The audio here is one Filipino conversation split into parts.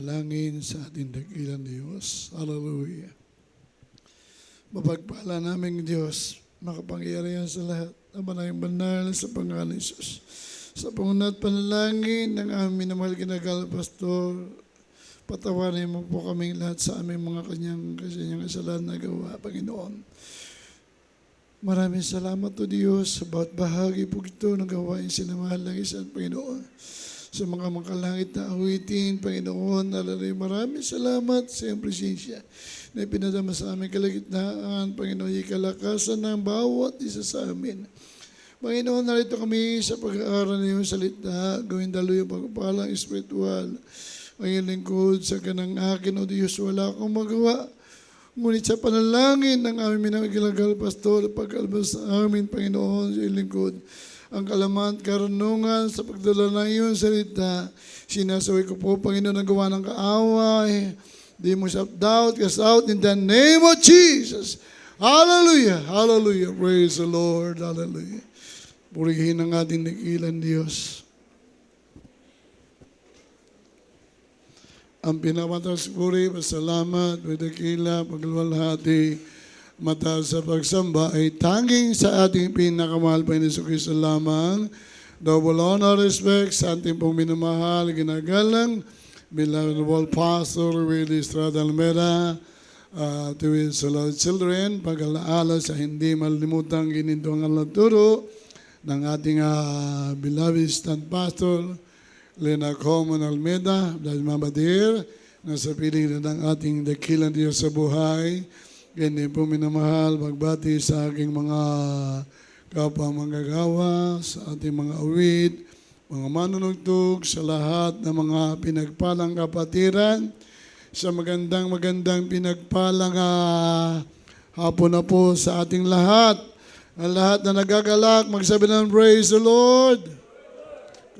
Langin sa ating dakilang Diyos. Hallelujah. Mapagpala namin Diyos, makapangyarihan sa lahat, ang manayang banal sa pangalan ni Jesus. Sa pangunat panalangin ng aming minamahal kinagal, Pastor, patawarin mo po kaming lahat sa aming mga kanyang kasalanan na gawa, Panginoon. Maraming salamat o Diyos sa bawat bahagi po ito ng gawain sinamahal ng isang Panginoon. Sa mga makalangit na awitin, Panginoon, alalay maraming salamat sa iyong presensya na ipinadama sa aming kalagitnaan, Panginoon, ikalakasan ng bawat isa sa amin. Panginoon, narito kami sa pag-aaral ng iyong salita, gawin dalo yung pagpapalang espiritual. Ang iyong lingkod sa kanang akin, o Diyos, wala akong magawa. Ngunit sa panalangin ng aming minamagilagal, Pastor, pag-alabas sa amin, Panginoon, sa iyong lingkod, ang kalaman at karunungan sa pagdala ng iyong salita. Sinasaway ko po, Panginoon, ang gawa ng kaaway. Di mo self-doubt, cast out in the name of Jesus. Hallelujah! Hallelujah! Praise the Lord! Hallelujah! Purihin ang ating dakilang Diyos. Ang pinakamatas puri, pasalamat, pagdakila, paglalwalhati, mataas sa pagsamba ay tanging sa ating pinakamahal pa Hesus Kristo lamang. Double honor, respect sa ating pong minamahal, ginagalang, beloved Pastor Willie Estrada Almera, to his beloved children, pag-alaala sa hindi malilimutang ginintong alaturo ng ating beloved stand pastor, Lena Coleman Almeda, dahil mabadir, nasa piling na ng ating dakilang Diyos sa buhay. Ganyan po minamahal, magbati sa aking mga kapwa manggagawa, sa ating mga awit, mga manunugtog, sa lahat ng mga pinagpalang kapatiran, sa magandang pinagpalang hapon na po sa ating lahat. Ang lahat na nagagalak, magsabi ng praise the Lord.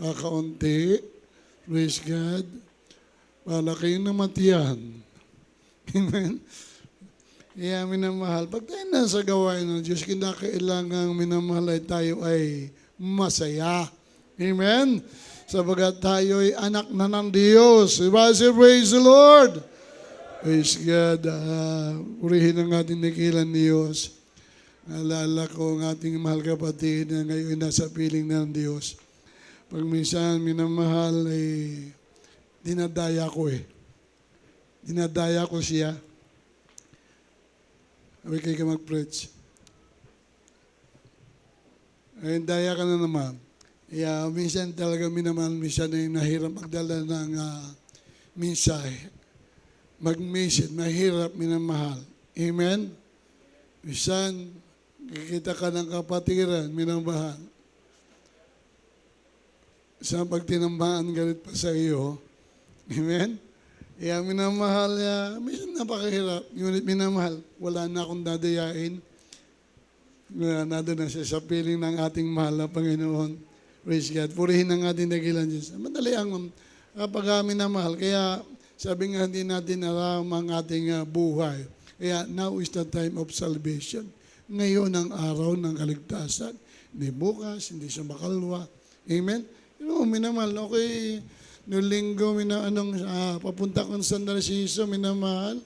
Kakaunti, praise God. Palaki ng matiyan. Amen. Kaya minamahal, pag tayo nasa gawain ng Diyos, kinakailangang minamahal ay tayo ay masaya. Amen? Sabagat tayo ay anak na ng Diyos. Diba? Say, praise the Lord. Praise God. Purihin ang ating dakilang Diyos. Naalala ko ang ating mahal kapatid na ngayon nasa piling ng Diyos. Pag minsan minamahal ay dinadaya ko eh. Dinadaya ko siya. Sabi kayo ka mag-preach. Ay, daya ka na naman. Kaya minsan talaga minamahal, minsan ay nahirap magdala ng mensahe. Mag-message, nahirap minamahal. Amen? Minsan, kikita ka ng kapatiran, minamahal. Sa pagtinambahan, galit pa sa iyo. Amen? Kaya minamahal niya, minsan napakahirap. Ngunit minamahal, wala na akong dadayain. Nado na siya sa piling ng ating mahal na Panginoon. Praise God. Purihin ang ating dakilang Diyos. Madali ang kapag minamahal. Kaya sabi nga hindi natin alam ang ating buhay. Kaya now is the time of salvation. Ngayon ang araw ng kaligtasan. Hindi bukas, hindi siya makalwa. Amen? Minamahal, okay. Noong linggo, papunta ko sa San Narciso, minamahal.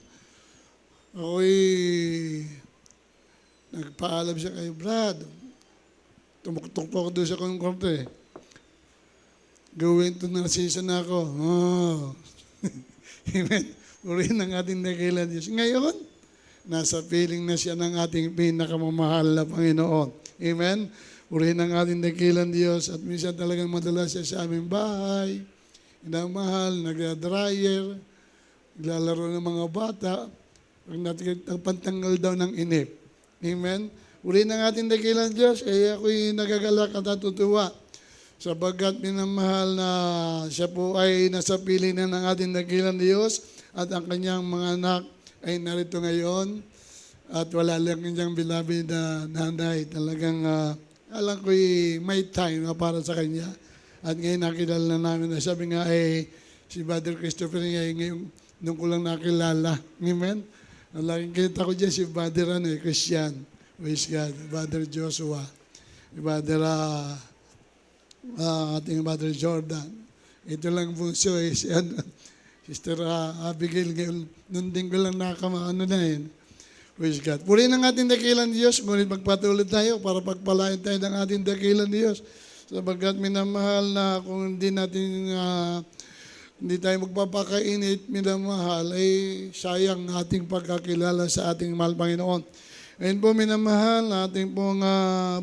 Ako'y nagpaalam siya kay Brad. Tumuktok po ako doon sa konkorte. Gawin to Narciso na ako. Oh. Amen. Purihin ang ating dakilang Diyos. Ngayon, nasa piling na siya ng ating pinakamamahal na Panginoon. Amen. Purihin ang ating dakilang Diyos at minsan talagang madalas siya sa aming bahay. Inamahal, nag-dryer, naglalaro ng mga bata, pantanggal daw ng inip. Amen? Uri ng ating dakilang Diyos, kaya ako'y nagagalak at natutuwa. Sabagat minamahal na siya po ay nasa piling na ng ating dakilang Diyos at ang kanyang mga anak ay narito ngayon at wala lang kanyang beloved na nanay. Talagang alam ko'y may time para sa kanya. At ngayon nakilala na namin na sabi nga si Brother Christopher ngayon nung ko lang nakilala. Amen? Laging kita ko dyan si Brother Christian. Praise God. Brother Joshua. Brother ating Brother Jordan. Ito lang bunso Sister Abigail, nung din ko lang nakamaano na yun. Praise God. Purihin ang ating dakilang Diyos, ngunit magpatuloy tayo para pagpalain tayo ng ating dakilang Diyos. Sapagkat minamahal na kung hindi tayo magpapakainit, minamahal, ay sayang ating pagkakilala sa ating mahal Panginoon. Ngayon po, minamahal, ating pong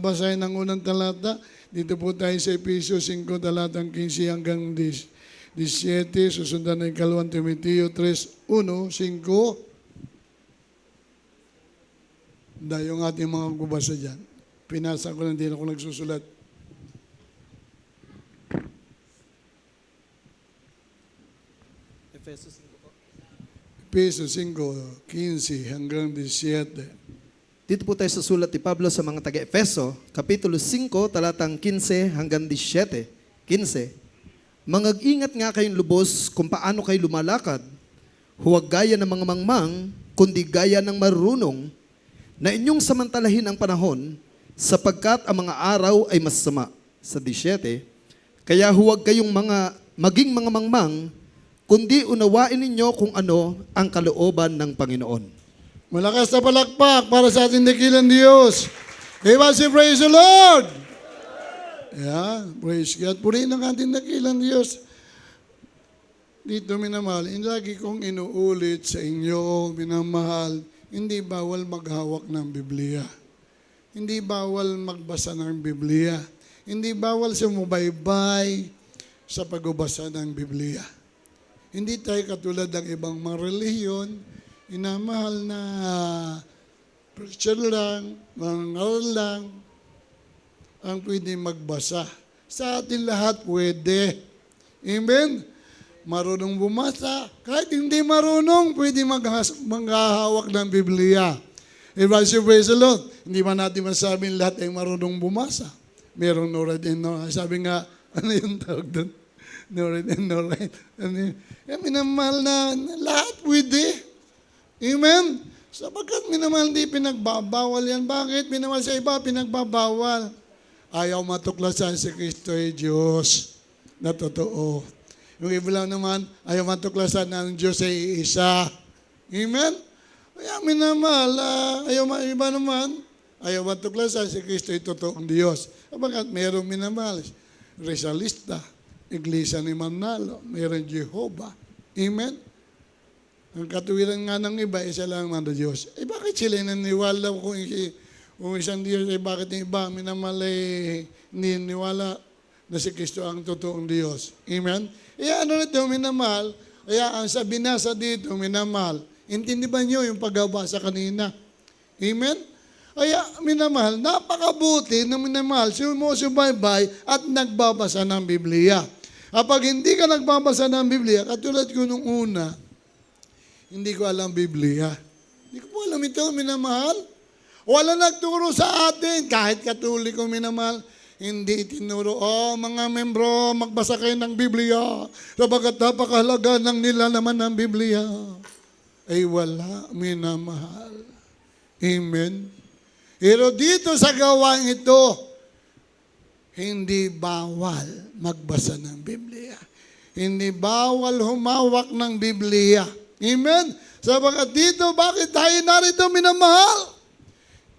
basahin ng unang talata. Dito po tayo sa Efesios 5, talatang 15 hanggang 17. Susundan ng 2 Timoteo 3, 1, 5. Dahil yung ating mga gubasa dyan. Pinasa ko lang, din ako nagsusulat. Efesios 5, 15 hanggang 17. Dito po tayo sa sulat ni Pablo sa mga taga-Efeso, Kapitulo 5, talatang 15 hanggang 17. 15. Mangag-ingat nga kayong lubos kung paano kayo lumalakad. Huwag gaya ng mga mangmang, kundi gaya ng marunong, na inyong samantalahin ang panahon, sapagkat ang mga araw ay masama. Sa 17. Kaya huwag kayong maging mga mangmang, kundi unawain ninyo kung ano ang kalooban ng Panginoon. Malakas na palakpak para sa ating dakilang Diyos. Everybody praise the Lord! Yeah, praise God. Purihin ang ating dakilang Diyos. Dito, minamahal, lagi kong inuulit sa inyo, minamahal, hindi bawal maghawak ng Biblia. Hindi bawal magbasa ng Biblia. Hindi bawal sumubaybay sa pagbabasa ng Biblia. Hindi tayo katulad ng ibang mga relihiyon, inamahal na preacher lang, mangaral lang, ang pwede magbasa. Sa atin lahat pwede. Amen? Marunong bumasa. Kahit hindi marunong, pwede maghahawak ng Biblia. Everybody praise the Lord. Hindi man natin masabing lahat ay marunong bumasa. Merong no right and no. Sabi nga, ano yung tawag doon? No right and no right. Ano yun? Minamahal na lahat pwede. Amen? Sapagkat minamahal hindi pinagbabawal yan. Bakit? Minamahal sa iba, pinagbabawal. Ayaw matuklasan si Kristo ay Diyos na totoo. Yung iba lang naman, ayaw matuklasan na ang Diyos ay isa. Amen? Kaya minamahal, iba naman, ayaw matuklasan si Kristo ay totoong Diyos. Bakit mayroong minamahal? Rizalista, Iglesia ni Manalo, mayroong Jehovah. Amen? Ang katuwiran nga ng iba, isa lang ang Diyos. Bakit sila naniwala kung isang Diyos, bakit yung iba minamahal ay niniwala na si Kristo ang totoong Diyos? Amen? Kaya ano nito, minamahal, kaya ang sa binasa dito, minamahal, intindi ba niyo yung pagbabasa kanina? Amen? Kaya minamahal, napakabuti na minamahal, sumusubaybay at nagbabasa ng Biblia. Kapag hindi ka nagbabasa ng Biblia, katulad ko nung una, hindi ko alam Biblia. Hindi ko po alam ito, minamahal. Wala nagturo sa atin, kahit katoliko, minamahal, hindi itinuro, mga membro, magbasa kayo ng Biblia, sabagat napakahalaga ng nila naman ng Biblia. Ay wala, minamahal. Amen? Pero dito sa gawain ito, hindi bawal magbasa ng Biblia. Hindi bawal humawak ng Biblia. Amen? Sabagat dito, bakit tayo narito, minamahal?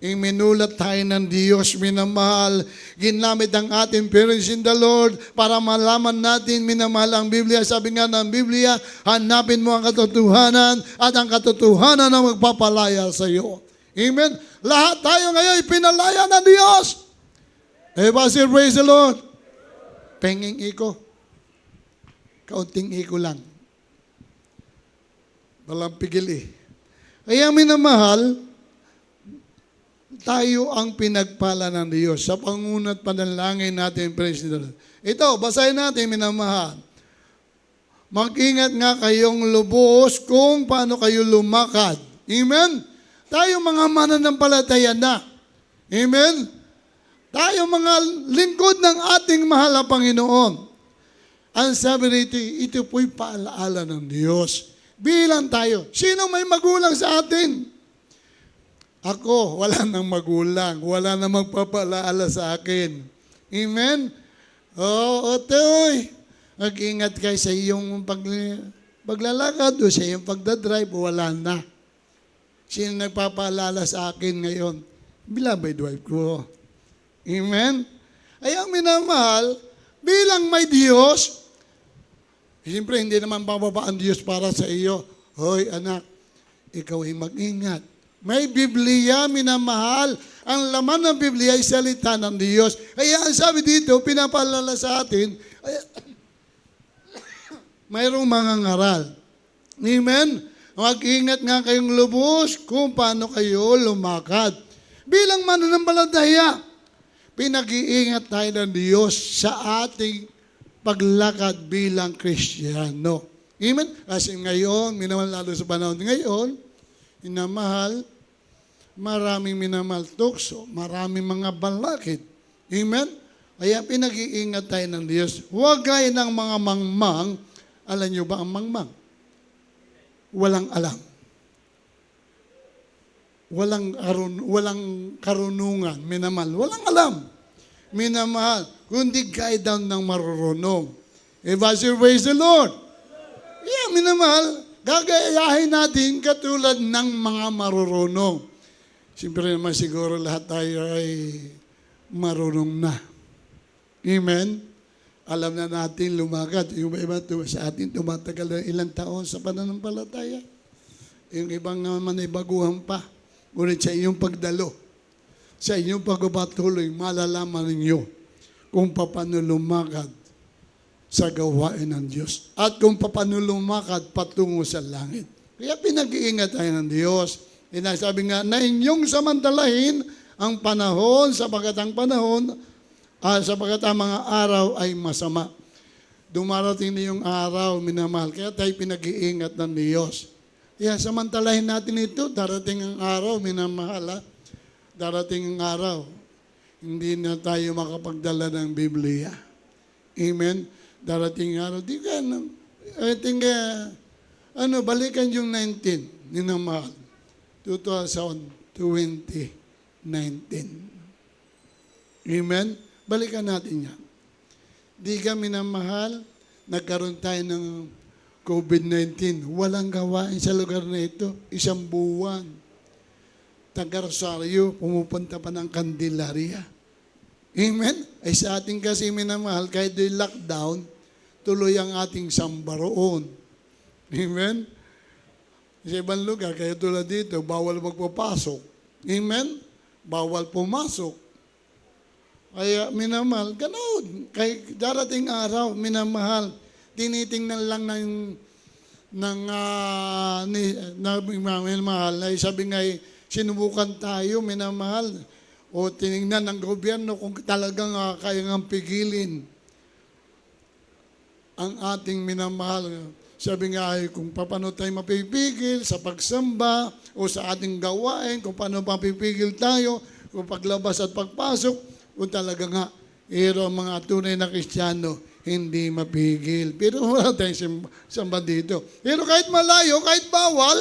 Iminulat tayo ng Diyos, minamahal. Ginamit ang ating parents in the Lord para malaman natin, minamahal ang Biblia. Sabi nga ng Biblia, hanapin mo ang katotohanan at ang katotohanan na magpapalaya sa iyo. Amen? Lahat tayo ngayon pinalaya ng Diyos. Everybody praise the Lord. Penging iko. Kaunting iko lang. Walang pigil eh. Kaya minamahal, tayo ang pinagpala ng Diyos sa pangunat panalangin natin, praise the Lord. Ito, basahin natin, minamahal. Mag-ingat nga kayong lubos kung paano kayo lumakad. Amen? Tayo mga mananampalataya na. Amen? Tayo mga lingkod ng ating mahal na Panginoon. Ang sabi rito, ito po'y paalaala ng Diyos. Bilang tayo. Sino may magulang sa atin? Ako, wala nang magulang. Wala nang magpapalaala sa akin. Amen? Oo, otoy. Mag-ingat kayo sa iyong Paglalakad o siya yung pagdadrive, wala na. Sino nagpapaalala sa akin ngayon? Beloved wife ko. Amen? Ay ang minamahal, bilang may Diyos, siyempre hindi naman bababa ang Diyos para sa iyo. Hoy anak, ikaw ay mag-ingat. May Biblia, minamahal. Ang laman ng Biblia ay salita ng Diyos. Kaya ang sabi dito, pinapaalala sa atin, mayroong mga ngaral. Amen? Mag-ingat nga kayong lubos kung paano kayo lumakad. Bilang mananampalataya, pinag-iingat tayo ng Diyos sa ating paglakad bilang Kristiyano. Amen? Kasi ngayon, minamahal lalo sa panahon ngayon, minamahal, maraming minamahal tukso, maraming mga balakid. Amen? Kaya pinag-iingat tayo ng Diyos. Huwag gaya ng mga mangmang. Alam niyo ba ang mangmang? Walang alam. Walang karunungan, minamahal. Walang alam, minamahal. Kundi guide down ng marurunong. If I say, praise the Lord. Yeah, minamahal. Gagayahin natin katulad ng mga marurunong. Siyempre naman siguro lahat tayo ay marunong na. Amen? Alam na natin lumakad. Yung iba sa atin tumatagal na ilang taon sa pananampalataya. Yung ibang naman ay baguhan pa. Ngunit sa inyong pagdalo, sa inyong pagpapatuloy, malalaman ninyo kung paano lumakad sa gawain ng Diyos. At kung paano lumakad patungo sa langit. Kaya pinag-iingat tayo ng Diyos. Sabi nga na inyong samantalahin ang panahon sapagkat ang panahon, sapagkat ang mga araw ay masama. Dumarating na yung araw, minamahal. Kaya tayo pinag-iingat ng Diyos. Kaya samantalahin natin ito, darating ang araw, minamahal. Darating ang araw, hindi na tayo makapagdala ng Biblia. Amen? Darating ang araw, di ka, I think, balikan yung 19, minamahal. 2019. Amen? Balikan natin yan. Di ka minamahal, nagkaroon tayo ng COVID-19. Walang gawain sa lugar na ito. 1 buwan. Taga-Rosario, pumupunta pa ng Candelaria. Amen? Ay sa ating kasi minamahal, kahit di lockdown, tuloy ang ating samba roon. Amen? Sa ibang lugar, kaya tulad dito, bawal magpapasok. Amen? Bawal pumasok. Kaya minamahal, ganoon. Kaya darating araw, minamahal, tinitingnan lang minamahal, ay sabi nga, sinubukan tayo, minamahal, o tinignan ng gobyerno kung talagang kaya nga pigilin ang ating minamahal. Sabi nga ay kung paano tayo mapipigil sa pagsamba o sa ating gawain, kung paano mapipigil tayo, kung paglabas at pagpasok, kung talaga nga, pero mga tunay na Kristiyano, hindi mapigil. Pero wala tayong samba dito. Pero kahit malayo, kahit bawal,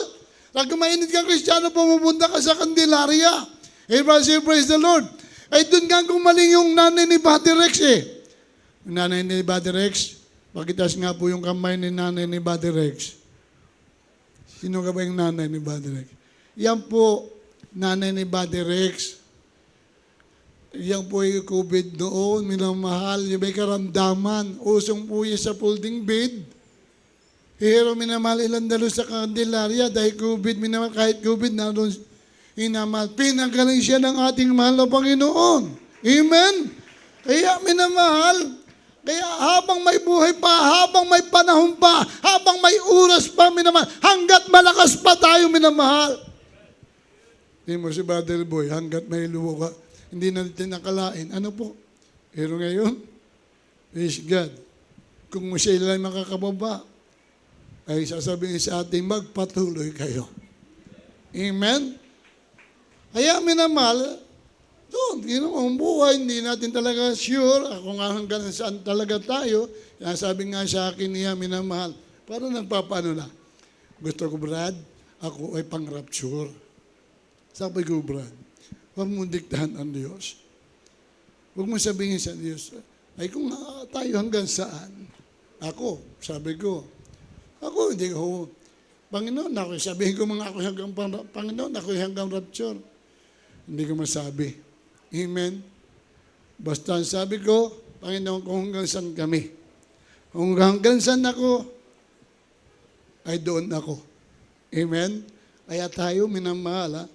pag mainit kang Kristiyano, pumupunta ka sa Candelaria. Praise the Lord. Ay doon nga gumaling yung nanay ni Buddy Rex eh. Yung nanay ni Buddy Rex, pakitas nga po yung kamay ni nanay ni Buddy Rex. Sino ka ba yung nanay ni Buddy Rex? Yan po, nanay ni Buddy Rex. Yan po yung COVID noon, minamahal, yung may karamdaman. Usong po yan sa folding bed. Pero minamahal ilang dalo sa Candelaria dahil COVID, minamahal, kahit COVID na doon, minamahal. Pinagaling siya ng ating mahal na Panginoon. Amen? Kaya minamahal, kaya habang may buhay pa, habang may panahon pa, habang may oras pa, minamahal, hanggat malakas pa tayo, minamahal. Hindi mo si Brother Boy, hanggat may luwa ka, hindi natin nakalain. Ano po? Pero ngayon, praise God. Kung siya lang nakakababa, ay sasabihin sa ating magpatuloy kayo. Amen? Kaya minamahal, doon, ang buhay, hindi natin talaga sure kung hanggang saan talaga tayo. Kaya sabi nga sa akin niya, minamahal, parang nagpapaano na. Gusto ko, Brad, ako ay pang-rapture. Sabi ko, Brad, huwag mong diktahan ang Diyos. Huwag mong sabihin sa Diyos, ay kung tayo hanggang saan. Ako, sabi ko, Ako, hindi ko, Panginoon, ako, sabihin ko mga ako hanggang, Panginoon, ako hanggang rapture. Hindi ko masabi. Amen? Basta ang sabi ko, Panginoon, kung hanggang saan kami. Kung hanggang saan ako, ay doon ako. Amen? Kaya tayo, minamahal,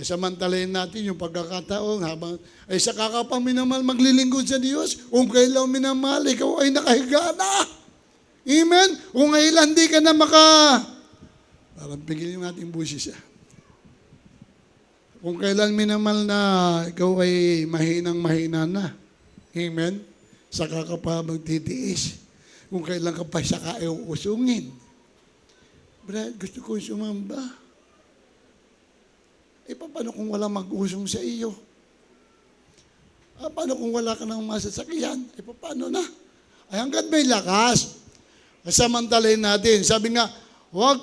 samantalayin natin yung pagkakataon habang ay sa kakapang minamahal maglilingkod sa Diyos. Kung kailan minamahal, ikaw ay nakahiga na. Amen? Kung kailan di ka na parang pigil yung ating busis. Kung kailan minamahal na ikaw ay mahina na. Amen? Saka ka pa magtitiis. Kung kailan ka pa saka ay usungin. Brad, gusto ko sumamba. Paano kung wala mag-usong sa iyo? Paano kung wala ka ng masasakyan? Paano na? Ay hanggat may lakas. Samantalayin natin. Sabi nga, huwag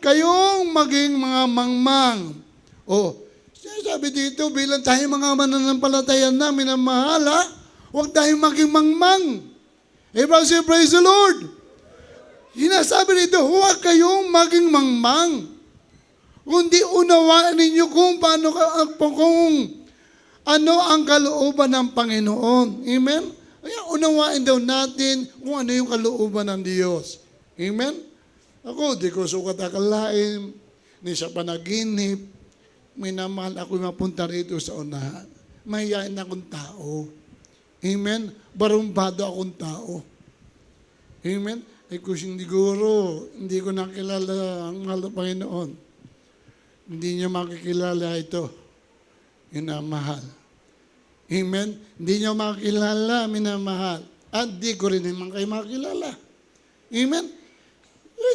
kayong maging mga mangmang. Sabi dito, bilang tayo mga mananampalataya na minamahal, huwag tayong maging mangmang. Praise the Lord. Sinasabi dito, huwag kayong maging mangmang. Kundi unawaan ninyo kung ano ang kalooban ng Panginoon. Amen? Kaya unawain daw natin kung ano yung kalooban ng Diyos. Amen? Ako, di ko sukat akalain, ni sa panaginip, minamahal ako mapunta rito sa unahan. Mahihain akong tao. Amen? Barumbado akong tao. Amen? Kung siguro, hindi ko nakilala ang mahal na Panginoon. Hindi niya makikilala ito. Minamahal. Amen? Hindi niya makikilala, minamahal. At di ko rin naman kayo makikilala. Amen?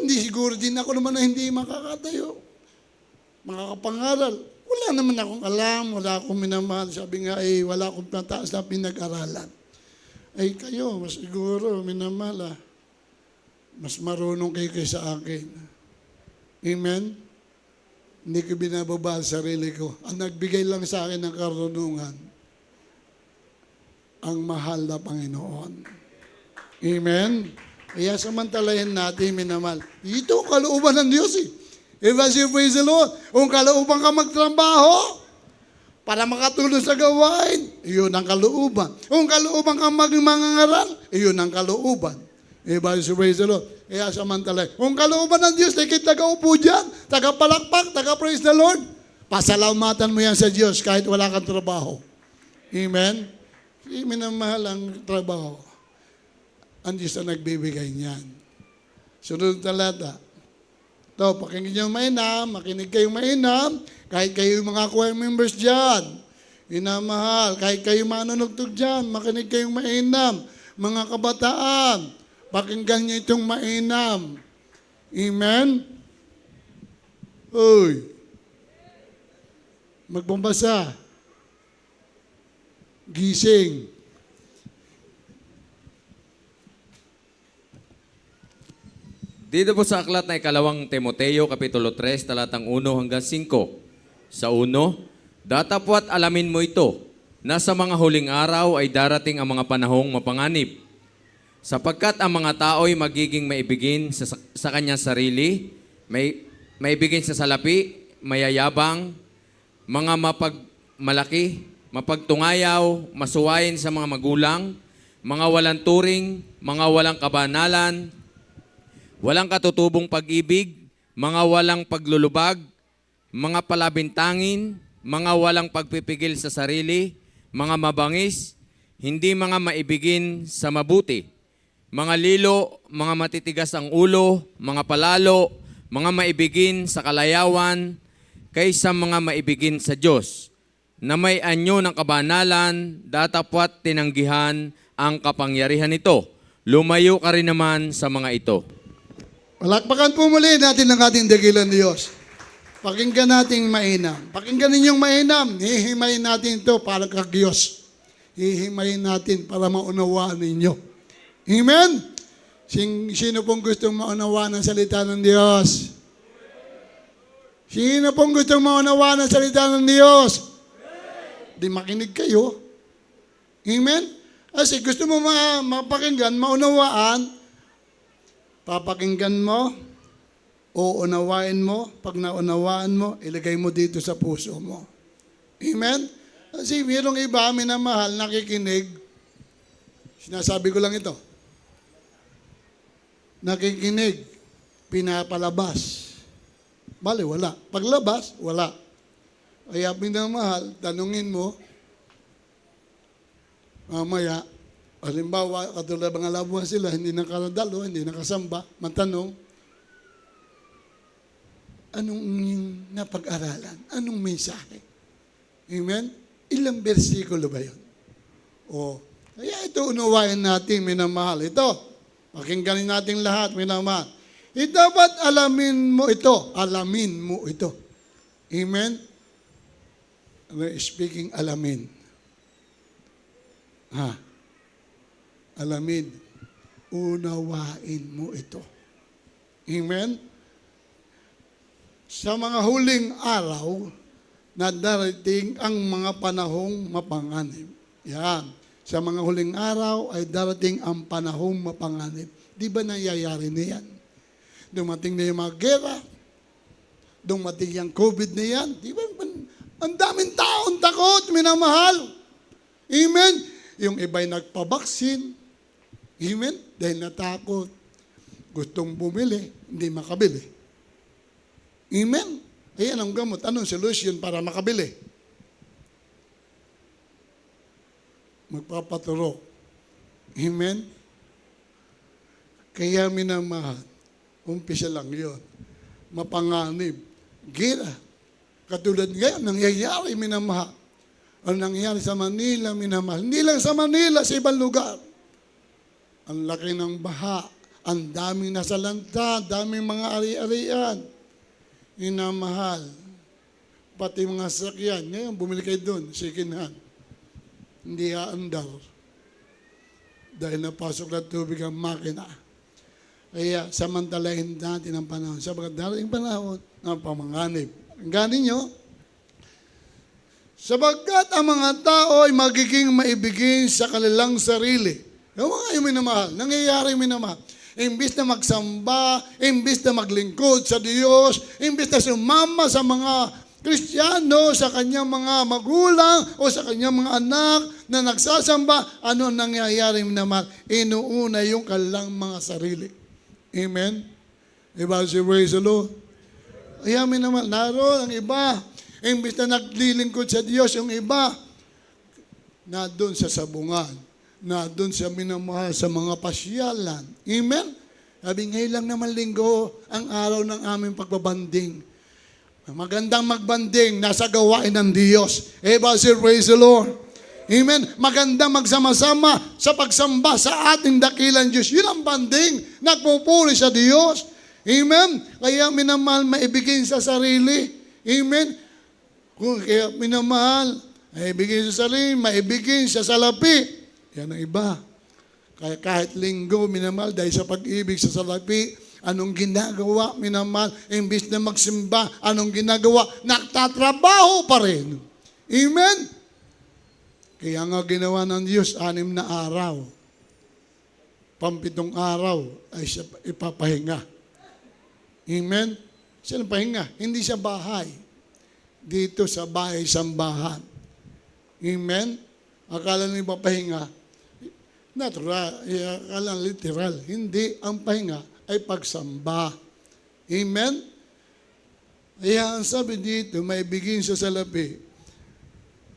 Hindi siguro din ako naman na hindi makakatayo. Makakapangaral. Wala naman akong alam, wala akong minamahal. Sabi nga, wala akong mataas na pinag-aralan. Kayo, mas siguro, minamahal. Mas marunong kayo kaysa akin. Amen? Hindi ko binababa ang sarili ko. Ang nagbigay lang sa akin ng karunungan, ang mahal na Panginoon. Amen? Kaya samantalahin natin, minamahal. Ito ang kalooban ng Diyos Praise the Lord. Kung kalooban ka magtrabaho, para makatulong sa gawain, iyon ang kalooban. Kung kalooban ka maging mangangaral, iyon ang kalooban. Praise the Lord. Kaya samantalahin. Kung kalooban ng Diyos, ikit taga-upo dyan, taga-palakpak, taga-praise the Lord, pasalamatan mo yan sa Diyos kahit wala kang trabaho. Amen? Minamahal ang trabaho. Ang Diyos na nagbibigay niyan. Sunod na talata. Ito, pakinggan niyo mainam, makinig kayong mainam, kahit kayo mga choir members dyan, minamahal, kahit kayo manunugtog dyan, makinig kayong mainam, mga kabataan, pakinggan niyo itong mainam. Amen? Uy. Magpambasa. Gising. Dito po sa aklat na ikalawang Timoteo, Kapitulo 3, talatang 1 hanggang 5. Sa 1, datapwat alamin mo ito, na sa mga huling araw ay darating ang mga panahong mapanganib. Sapagkat ang mga tao'y magiging maibigin sa kanyang sarili, maibigin sa salapi, mayayabang, mga mapagmalaki, mapagtungayaw, masuwayin sa mga magulang, mga walang turing, mga walang kabanalan, walang katutubong pag-ibig, mga walang paglulubag, mga palabintangin, mga walang pagpipigil sa sarili, mga mabangis, hindi mga maibigin sa mabuti, mga lilo, mga matitigas ang ulo, mga palalo, mga maibigin sa kalayawan, kaysa mga maibigin sa Diyos, na may anyo ng kabanalan, datapwat tinanggihan ang kapangyarihan nito. Lumayo ka rin naman sa mga ito. Palakpakan po muli natin ang ating dakilang Diyos. Pakinggan natin mainam. Pakinggan ninyong mainam. Hihimayin natin ito para kag-Diyos. Hihimayin natin para maunawaan ninyo. Amen? Sino pong gustong maunawaan ang salita ng Diyos? Sino pong gustong maunawaan ang salita ng Diyos? Di makinig kayo. Amen? Kasi gusto mo mapakinggan, maunawaan, Papakinggan mo, uunawain mo, pag naunawaan mo, ilagay mo dito sa puso mo. Amen? Kasi mayroong iba, minamahal, nakikinig. Sinasabi ko lang ito. Nakikinig, pinapalabas. Bale, wala. Paglabas, wala. Kaya minamahal, tanungin mo, mamaya, halimbawa, katulad mga labuhan sila, hindi nakadalo, hindi nakasamba, matanong, anong napag-aralan? Anong mensahe? Amen? Ilang bersikulo ba yun? Kaya ito unawain natin, minamahal. Ito, pakingganin natin lahat, minamahal. Dapat alamin mo ito. Alamin mo ito. Amen? Speaking alamin. Alamin. Unawain mo ito. Amen? Sa mga huling araw, na darating ang mga panahong mapanganib. Yan. Sa mga huling araw ay darating ang panahong mapanganib. Di ba nangyayari na yan? Dumating na yung mga gera, dumating yung COVID na yan. Di ba? Ang daming taon takot, minamahal. Amen? Yung iba'y nagpabaksin. Amen? Dahil natakot. Gustong bumili, hindi makabili. Amen? Ayan ang gamot. Anong solution para makabili? Magpapaturok. Amen? Kaya minamahal, umpisa lang yun. Mapanganib. Gira. Katulad ngayon, nangyayari minamahal. Ang nangyayari sa Manila, minamahal. Hindi lang sa Manila, sa ibang lugar. Ang laki ng baha. Ang daming nasalanta, daming mga ari-arian. Minamahal. Pati mga sakyan. Ngayon, bumili kayo doon, second hand. Hindi haandar. Dahil napasok na tubig ang makina. Kaya samantalahin natin ang panahon. Sa pagkadating panahon ng pamanganib. Ganin nyo? Sabagkat ang mga tao ay magiging maibigin sa kanilang sarili. Yung mga yung minamahal, nangyayari yung minamahal. Imbis na magsamba, imbis na maglingkod sa Diyos, imbis na sumama sa mga Kristiyano, sa kanyang mga magulang o sa kanyang mga anak na nagsasamba, ano nangyayari minamahal? Inuuna yung kanilang mga sarili. Amen? Iba si praise the Lord. Kaya minamahal, naroon ang iba, imbis na naglilingkod sa Diyos, yung iba, na doon sa sabungan, na doon sa minamahal sa mga pasyalan. Amen? Sabi, ngayon lang naman linggo ang araw ng aming pagbabanding. Magandang magbanding, nasa gawain ng Diyos. Sir, praise the Lord. Amen? Magandang magsama-sama sa pagsamba sa ating dakilang Diyos. Yun ang banding, nagpupuri sa Diyos. Amen? Kaya minamahal, maibigin sa sarili. Amen? Kaya minamahal, maibigin sa sarili, maibigin sa salapi. Yan ang iba. Kaya kahit linggo, minamahal, dahil sa pag-ibig sa salapi, anong ginagawa, minamahal, imbis na magsimba, anong ginagawa, nagtatrabaho pa rin. Amen? Kaya nga ginawa ng Diyos, 6 na araw. 7 araw ay siya ipapahinga. Amen? Siya pahinga, hindi sa bahay. Dito sa bahay, sambahan. Amen? Akala nyo ipapahinga, natural, akala literal. Hindi, ang pahinga ay pagsamba. Amen? Kaya ang sabi dito, maibigin sa salapi,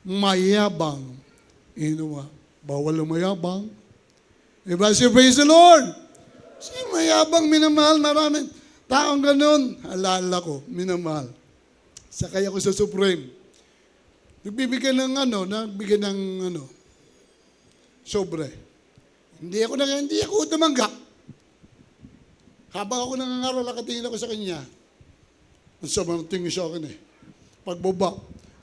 mayabang. Inuwa, bawal lumayabang. Diba? Praise the Lord. Si mayabang, minamahal, maraming taong ganun. Alala ko, minamahal. Sakay ako sa Supreme. Nagbibigay ng sobre. Hindi ako tumanggap. Habang ako nangangaral, nakatingin ako sa kanya. Ang sama ng tingin sa akin eh. Pagbaba,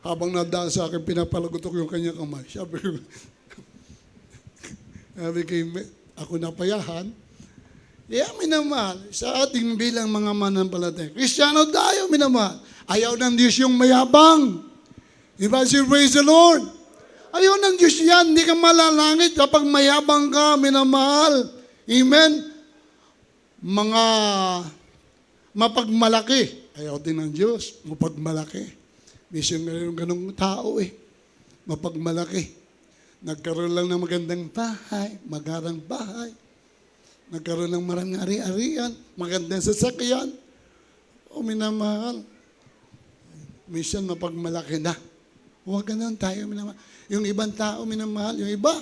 habang nadaan sa akin, pinapalagot ko yung kanyang kamay. Sabi ko, ako napayahan. Kaya minamahal, sa ating bilang mga mananampalataya, Kristiyano tayo, minamahal. Ayaw ng Diyos yung mayabang. Diba? Praise the Lord. Ayaw ng Diyos yan. Hindi ka malalangit kapag mayabang ka, minamahal. Amen? mga mapagmalaki. Ayaw din ng Diyos, mapagmalaki. Mission nga yung ganong tao mapagmalaki. Nagkaroon lang ng magandang bahay, magarang bahay. Nagkaroon ng maraming ari-arian, magandang sasakyan. O minamahal. Mission mapagmalaki na. Huwag ganun tayo minamahal. Yung ibang tao minamahal, yung iba,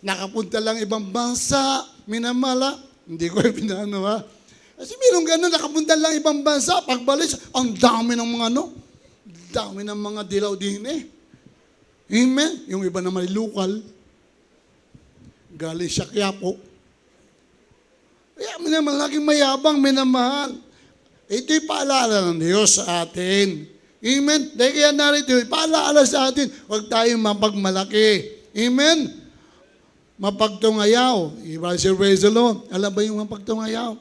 nakapunta lang ibang bansa, minamahal. Hindi ko pinano ha. Kasi mayroong gano'n, nakapunta lang ibang bansa, pagbalik, ang dami ng mga dami ng mga dilaw din Amen? Yung iba naman lokal, galing sa Quiapo. Kaya minamahal, laging mayabang, minamahal. Ito'y paalala ng Diyos sa atin. Amen? Dahil kaya narito, paalala sa atin, huwag tayong mapagmalaki. Amen? Mapagtungayaw. Iba si Rezalo. Alam ba yung mapagtungayaw?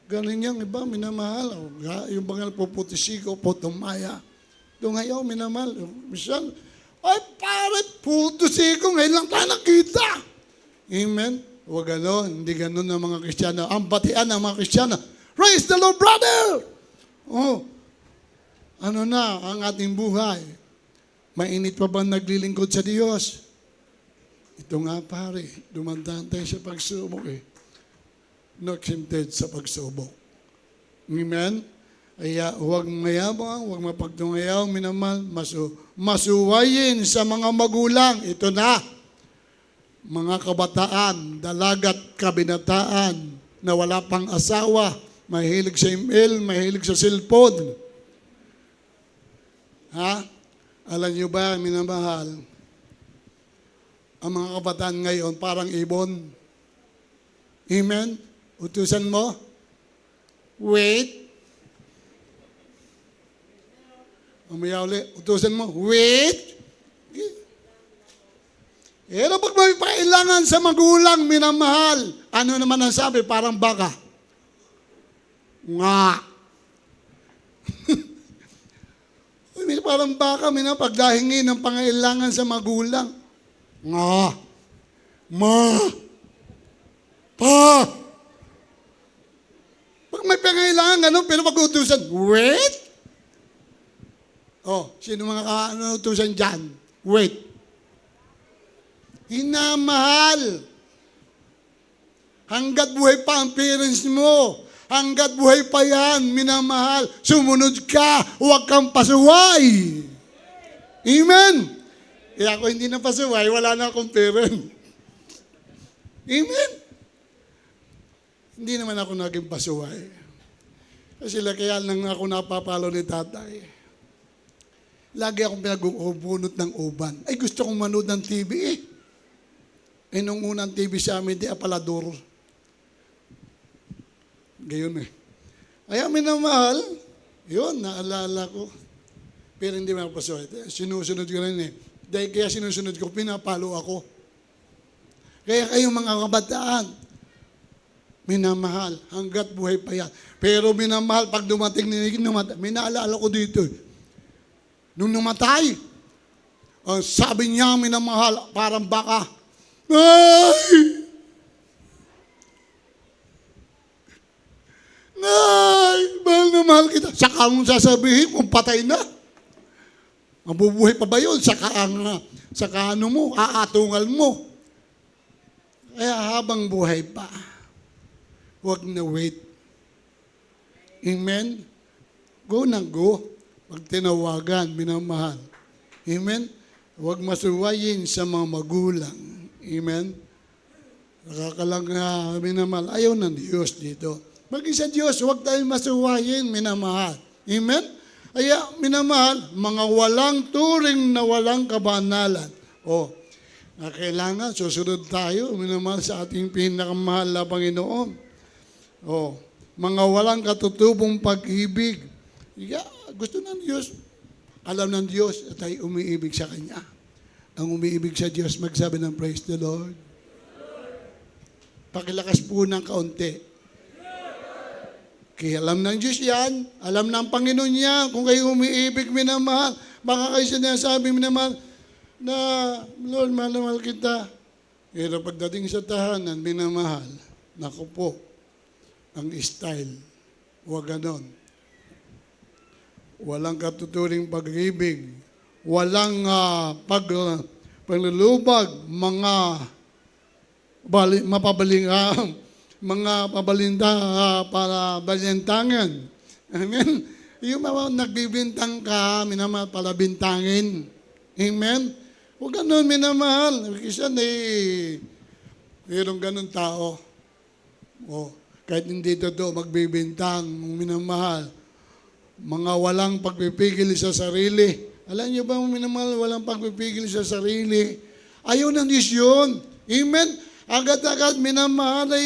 Galing yan, iba, minamahal. Yung bangal po putisiko, putumaya. Tungayaw, minamahal. Michelle, ay pare, putisiko, ngayon lang tayo nakita. Amen? Huwag gano'n, hindi gano'n ng mga Kristiyano. Ang batian ng mga Kristiyano. Praise the Lord, brother! Oh, ano na ang ating buhay? Mainit pa ba naglilingkod sa Diyos? Ito nga pare, dumandaan tayo sa pagsubok Not tempted sa pagsubok. Amen? Kaya huwag mayabang, huwag mapagtungayaw, minamahal, masuwayin sa mga magulang. Ito na, mga kabataan, dalagat kabinataan na wala pang asawa, mahilig sa email, mahilig sa cellphone. Ha? Alam niyo ba, minamahal, ang mga kabataan ngayon parang ibon. Amen? Utusan mo? Wait. Umiyaw ulit. Utusan mo? Wait. Pero pag may kailangan sa magulang, minamahal, ano naman ang sabi? Parang baka. Nga. Parang baka, pagdahingi ng pangailangan sa magulang. Nga. Ma. Pa. Pag may pangailangan, pero pag-utusan, wait. Oh, sino mga utusan dyan? Wait. Hinamahal. Hanggat buhay pa ang parents mo, hanggat buhay pa yan, minamahal, sumunod ka, huwag kang pasuway. Amen? Kaya ako hindi na pasuway, wala na akong parent. Amen? Hindi naman ako naging pasuway. Kasi kaya lang ako napapalo ni tatay. Lagi akong pinag-ubunot ng uban. Ay, gusto kong manood ng TV nung unang TV sa amin, di apalador. Gayon Kaya minamahal, yun, naalala ko. Pero hindi mo pasuway. Sinusunod ko rin Dahil kaya sinusunod ko, pinapalo ako. Kaya kayong mga kabataan, minamahal, hanggat buhay pa yan. Pero minamahal, pag dumating may naalala ko dito. Nung namatay, sabi niya, minamahal, parang baka, ay! Nay, mahal na mahal kita. Saka mong sasabihin kung patay na. Mabubuhay pa ba yun? Saka ano mo, aatungal mo. Kaya habang buhay pa, huwag na wait. Amen? Go na go. Pag tinawagan, minamahal. Amen? Huwag masuwayin sa mga magulang. Amen? Nakakalang minamahal. Ayaw ng Diyos dito. Maging sa Diyos, huwag tayong masuwayin, minamahal. Amen? Kaya, minamahal, mga walang turing na walang kabanalan. Kailangan, susunod tayo, minamahal sa ating pinakamahal na Panginoon. Mga walang katutubong pag-ibig. Gusto ng Diyos, alam ng Diyos at ay umiibig sa Kanya. Ang umiibig sa Diyos, magsabi ng praise the Lord. Pakilakas po ng kaunti. Kaya alam ng Diyos yan, alam ng Panginoon niya, kung kayo umiibig, minamahal, baka kayo sinasabi, minamahal, na, Lord, mahal na mahal kita. Pero pagdating sa tahanan, minamahal, naku po, ang style. Huwag ganon. Walang katuturing pag-ibig. Walang paglulubag, mga pabalinda para balintangan. Amen? Yung mga nagbibintang ka, minamahal para bintangin. Amen? Huwag ganun, minamahal. Kasi mayroong ganun tao. Kahit hindi totoo, magbibintang, minamahal. Mga walang pagpipigil sa sarili. Alam niyo ba, minamahal, walang pagpipigil sa sarili. Ayaw ng Diyos yun. Amen? Agad-agad minamahal ay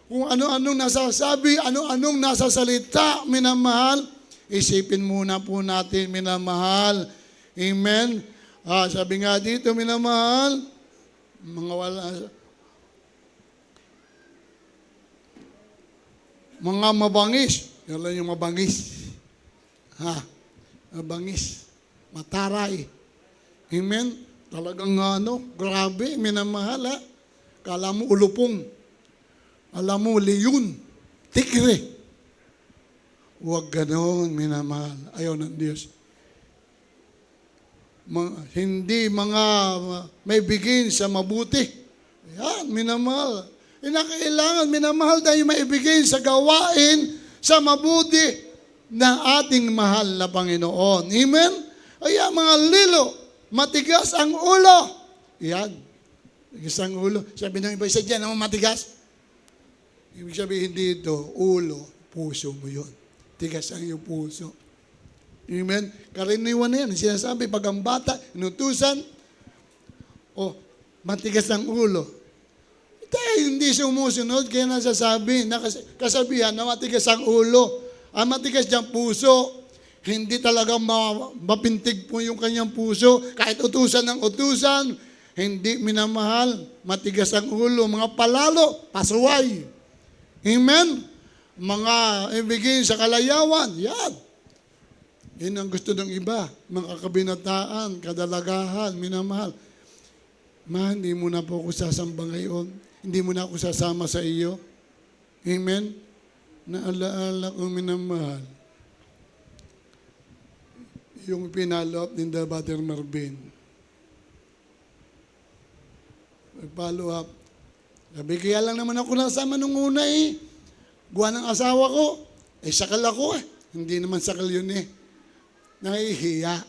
kung ano-anong nasasabi, ano-anong nasasalita, minamahal, isipin muna po natin, minamahal. Amen? Sabi nga dito, minamahal, mga mabangis. Yan lang yung mabangis. Mabangis. Mataray. Amen? Talagang grabe, minamahal ha. Kala mo ulupong. Alam mo, leyon, tigre. Huwag ganon, minamahal. Ayaw ng Diyos. Hindi mga may bigin sa mabuti. Yan, minamahal. Kailangan, minamahal tayo maibigay sa gawain sa mabuti ng ating mahal na Panginoon. Amen? Kaya mga lilo, matigas ang ulo. Yan. Matigas ang ulo. Sabi ng iba, isa dyan, naman matigas. Ibig sabihin dito, ulo, puso mo yun. Tigas ang iyong puso. Amen? Karaniwan na yan. Sinasabi, pag ang bata, inutusan, matigas ang ulo. Dahil hindi sumusunod, kaya nasasabi, kasabihan na matigas ang ulo. Ang matigas diyang puso, hindi talaga mapintig po yung kanyang puso. Kahit utusan ng utusan, hindi minamahal, matigas ang ulo. Mga palalo, pasuway. Amen? Mga ibigin sa kalayawan, yan. Yan ang gusto ng iba. Mga kabinataan, kadalagahan, minamahal. Hindi mo na po ako sasamba ngayon. Hindi mo na ako sasama sa iyo. Amen? Naalaala ko minamahal. Yung pinalo up ni Brother Marvin. Follow up. Sabi, kaya lang naman ako nasama nung una Buwan ng asawa ko. Sakal ako Hindi naman sakal yun Nahihiya.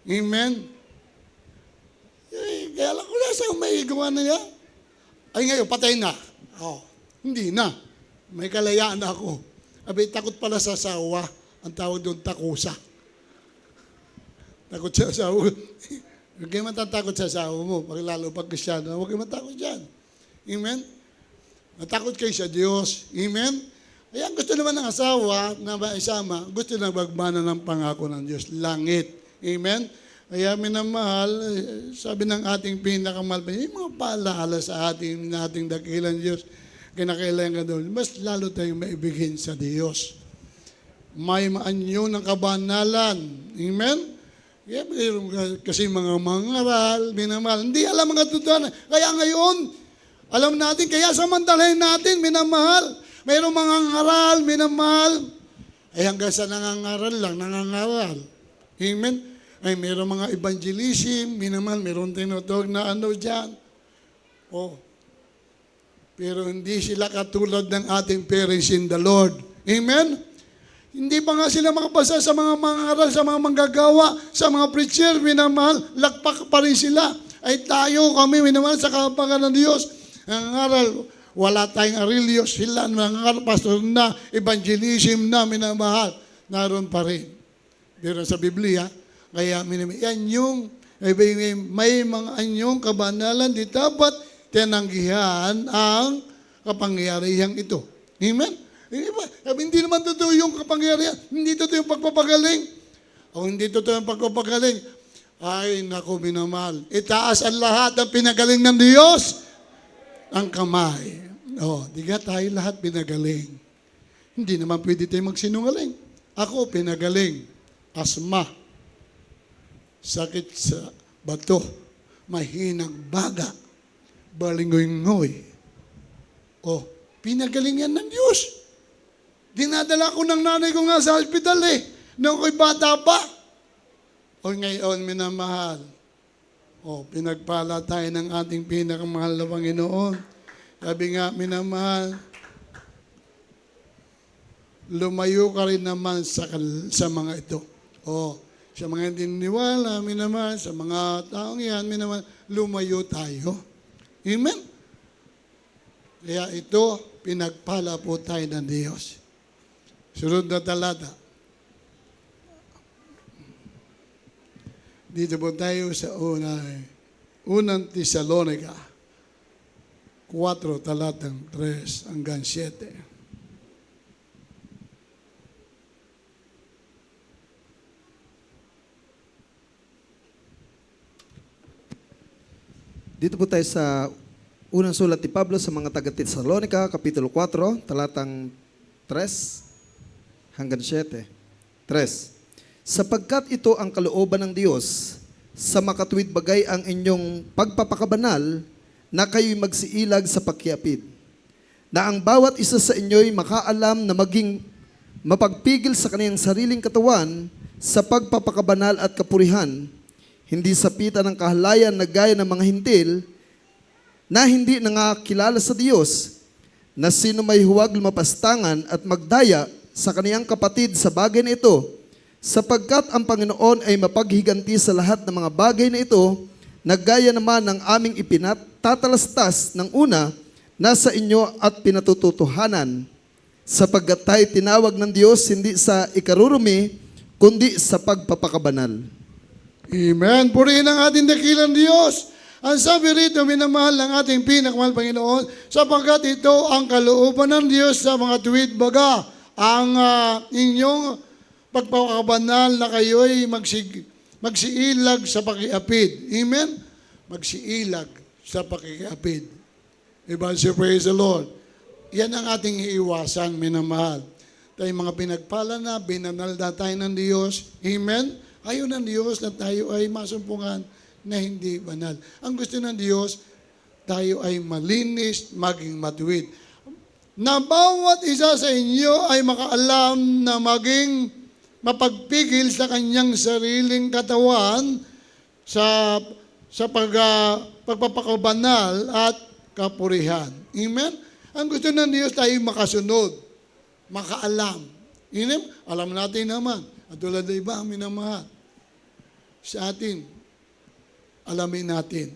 Amen? Kaya lang ko nasa may gawa na niya. Ay ngayon, patay na. Hindi na. May kalayaan na ako. Abi, takot pala sa asawa. Ang tawag doon, takusa. Takot sa asawa. Huwag kayo matatakot sa asawa mo. Lalo pag Kristyano, huwag kayo matakot dyan. Amen? Matakot kayo sa Diyos. Amen? Kaya gusto naman ng asawa na maisama, gusto na magmana ng pangako ng Diyos. Langit. Amen? Kaya minamahal, sabi ng ating pinakamahal, yung mga paalaala sa ating dakilang Diyos, kinakailangan doon, mas lalo tayong maibigin sa Diyos. May maanyo ng kabanalan. Amen? Kasi mga mangaral, minamahal, hindi alam mga totoo. Kaya ngayon, alam natin, kaya samantalahin natin, minamahal. Mayroong mga ngaral, minamahal. Hanggang sa nangangaral lang, nangangaral. Amen? Mayroong mga evangelism, minamahal, mayroong tinutog na dyan. Pero hindi sila katulad ng ating parents in the Lord. Amen? Hindi pa nga sila makapasa sa mga mangaral, sa mga manggagawa, sa mga preacher, minamahal, lakpak pa rin sila. Ay tayo kami, minamahal, sa kapakanan ng Diyos. Ang ngaral, wala tayong arilyo, sila, mga pastor na, evangelism na, minamahal, naroon pa rin. Pero sa Biblia, kaya yan yung, may mga anyong kabanalan, di dapat tinanggihan ang kapangyarihan ito. Amen? Hindi naman totoo yung kapangyarihan, hindi totoo yung pagpapagaling. Hindi totoo yung pagpapagaling. Ay, naku, minamahal. Itaas ang lahat ng pinagaling ng Diyos, ang kamay. Di ka tayo lahat pinagaling. Hindi naman pwede tayo magsinungaling. Ako pinagaling. Asma. Sakit sa bato. Mahinang baga. Balingoy-ngoy. pinagalingan ng Diyos. Dinadala ko ng nanay ko nga sa hospital noong ako'y bata pa. O ngayon, minamahal, pinagpala tayo ng ating pinakamahal na Panginoon. Sabi nga, minamahal, lumayo ka rin naman sa mga ito. Sa mga hindi niniwala, minamahal, sa mga taong yan, minamahal, lumayo tayo. Amen? Kaya ito, pinagpala po tayo ng Diyos. Sunod na talata. Dito po tayo sa unang Tesalonica 4, talatang 3 hanggang 7. Dito po tayo sa unang sulat ni Pablo sa mga taga-Tesalonica, Kapitulo 4, talatang 3 hanggang 7. 3. Sapagkat ito ang kalooban ng Diyos, sa makatuwid bagay ang inyong pagpapakabanal, na kayo'y magsiilag sa pakiapid. Na ang bawat isa sa inyo'y makaalam na maging mapagpigil sa kaniyang sariling katawan sa pagpapakabanal at kapurihan, hindi sapitan ng kahalayan na gaya ng mga hintil na hindi nangakilala sa Diyos, na sino may huwag lumapastangan at magdaya sa kaniyang kapatid sa bagay na ito, sapagkat ang Panginoon ay mapaghiganti sa lahat ng mga bagay na ito, na gaya naman ng aming ipinatatalastas ng una nasa inyo at pinatututuhanan, sapagkat tayo tinawag ng Diyos hindi sa ikarurumi, kundi sa pagpapakabanal. Amen. Purihin ang ating dakilang Diyos. Ang sabi rito, minamahal ng ating pinakamahal Panginoon, sapagkat ito ang kalooban ng Diyos sa mga tuwid baga, ang inyong pagpapakabanal na kayo'y magsiilag sa pakiapid. Amen? Magsiilag sa pakiapid. Diba? So praise the Lord. Yan ang ating iiwasan, minamahal. Tayo mga pinagpala na, binanal na tayo ng Diyos. Amen? Ayaw ng Diyos na tayo ay masumpungan na hindi banal. Ang gusto ng Diyos, tayo ay malinis, maging matuwid. Na bawat isa sa inyo ay makaalam na maging mapagpigil sa kanyang sariling katawan sa pagpapakabanal at kapurihan. Amen? Ang gusto ng Diyos, tayo makasunod, makaalam. Amen? Alam natin naman, at tulad ng iba, minamahal. Sa atin, alamin natin.